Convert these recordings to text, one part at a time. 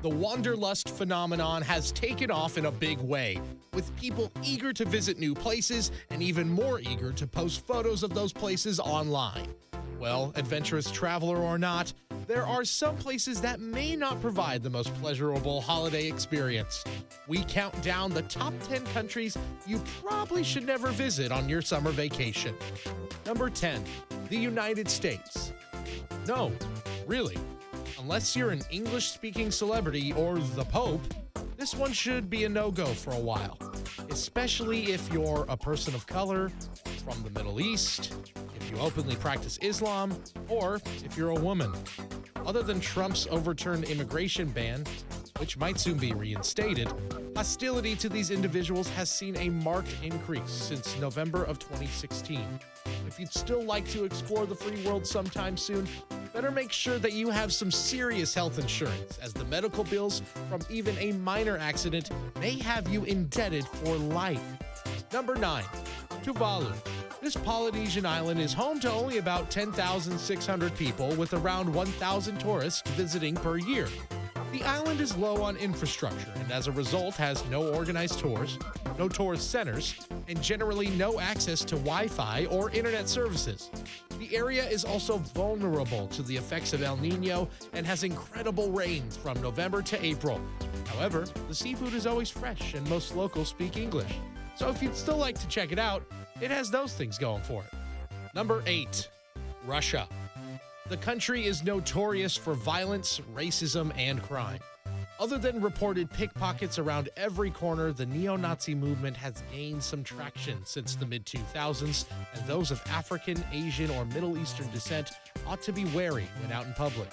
The wanderlust phenomenon has taken off in a big way, with people eager to visit new places and even more eager to post photos of those places online. Well, adventurous traveler or not, there are some places that may not provide the most pleasurable holiday experience. We count down the top 10 countries you probably should never visit on your summer vacation. Number 10, the United States. No, really. Unless you're an English-speaking celebrity or the Pope, this one should be a no-go for a while, especially if you're a person of color, from the Middle East, if you openly practice Islam, or if you're a woman. Other than Trump's overturned immigration ban, which might soon be reinstated, hostility to these individuals has seen a marked increase since November of 2016. If you'd still like to explore the free world sometime soon, better make sure that you have some serious health insurance, as the medical bills from even a minor accident may have you indebted for life. Number 9, Tuvalu. This Polynesian island is home to only about 10,600 people, with around 1,000 tourists visiting per year. The island is low on infrastructure and as a result has no organized tours, no tourist centers, and generally no access to Wi-Fi or internet services. The area is also vulnerable to the effects of El Nino and has incredible rains from November to April. However, the seafood is always fresh and most locals speak English. So if you'd still like to check it out, it has those things going for it. Number 8, Russia. The country is notorious for violence, racism, and crime. Other than reported pickpockets around every corner, the neo-Nazi movement has gained some traction since the mid-2000s, and those of African, Asian, or Middle Eastern descent ought to be wary when out in public.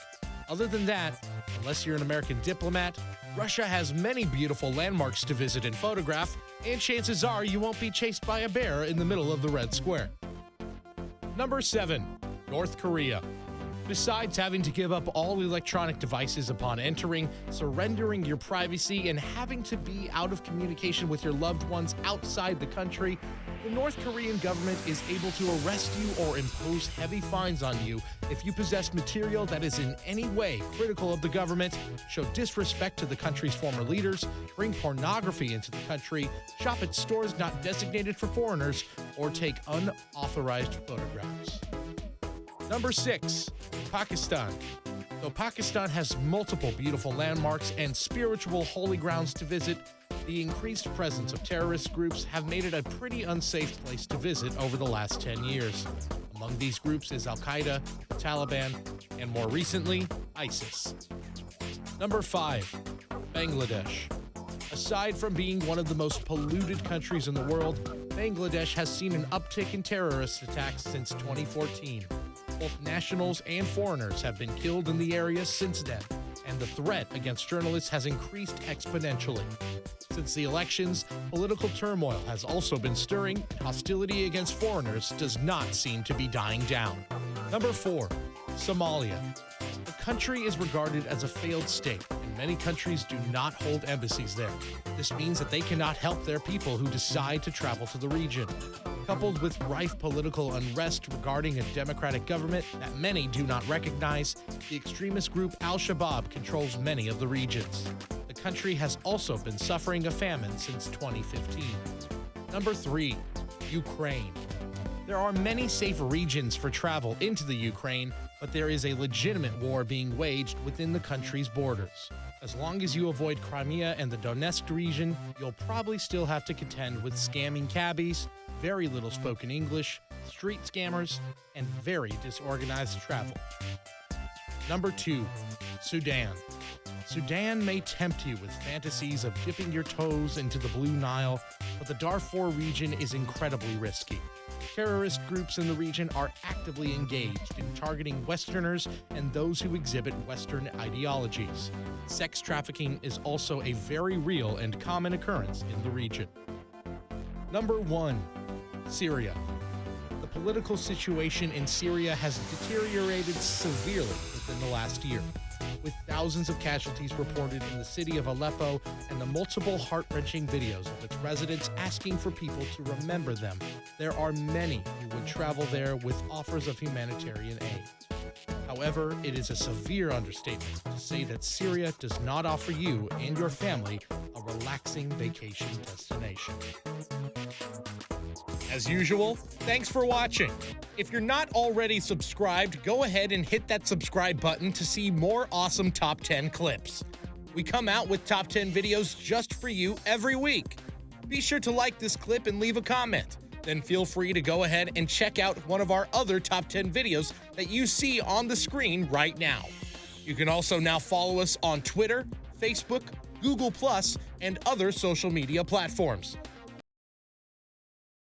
Other than that, unless you're an American diplomat, Russia has many beautiful landmarks to visit and photograph, and chances are you won't be chased by a bear in the middle of the Red Square. Number 7, North Korea. Besides having to give up all electronic devices upon entering, surrendering your privacy, and having to be out of communication with your loved ones outside the country, the North Korean government is able to arrest you or impose heavy fines on you if you possess material that is in any way critical of the government, show disrespect to the country's former leaders, bring pornography into the country, shop at stores not designated for foreigners, or take unauthorized photographs. Number 6, Pakistan. Though Pakistan has multiple beautiful landmarks and spiritual holy grounds to visit, the increased presence of terrorist groups have made it a pretty unsafe place to visit over the last 10 years. Among these groups is Al-Qaeda, the Taliban, and more recently, ISIS. Number 5, Bangladesh. Aside from being one of the most polluted countries in the world, Bangladesh has seen an uptick in terrorist attacks since 2014. Both nationals and foreigners have been killed in the area since then, and the threat against journalists has increased exponentially. Since the elections, political turmoil has also been stirring, and hostility against foreigners does not seem to be dying down. Number 4, Somalia. The country is regarded as a failed state, and many countries do not hold embassies there. This means that they cannot help their people who decide to travel to the region. Coupled with rife political unrest regarding a democratic government that many do not recognize, the extremist group Al-Shabaab controls many of the regions. The country has also been suffering a famine since 2015. Number 3, Ukraine. There are many safe regions for travel into the Ukraine, but there is a legitimate war being waged within the country's borders. As long as you avoid Crimea and the Donetsk region, you'll probably still have to contend with scamming cabbies, very little spoken English, street scammers, and very disorganized travel. Number 2, Sudan. Sudan may tempt you with fantasies of dipping your toes into the Blue Nile, but the Darfur region is incredibly risky. Terrorist groups in the region are actively engaged in targeting Westerners and those who exhibit Western ideologies. Sex trafficking is also a very real and common occurrence in the region. Number 1, Syria. The political situation in Syria has deteriorated severely within the last year, with thousands of casualties reported in the city of Aleppo and the multiple heart-wrenching videos of its residents asking for people to remember them. There are many who would travel there with offers of humanitarian aid. However, it is a severe understatement to say that Syria does not offer you and your family a relaxing vacation destination. As usual, thanks for watching. If you're not already subscribed, go ahead and hit that subscribe button to see more awesome Top 10 clips. We come out with Top 10 videos just for you every week. Be sure to like this clip and leave a comment. Then feel free to go ahead and check out one of our other Top 10 videos that you see on the screen right now. You can also now follow us on Twitter, Facebook, Google+, and other social media platforms.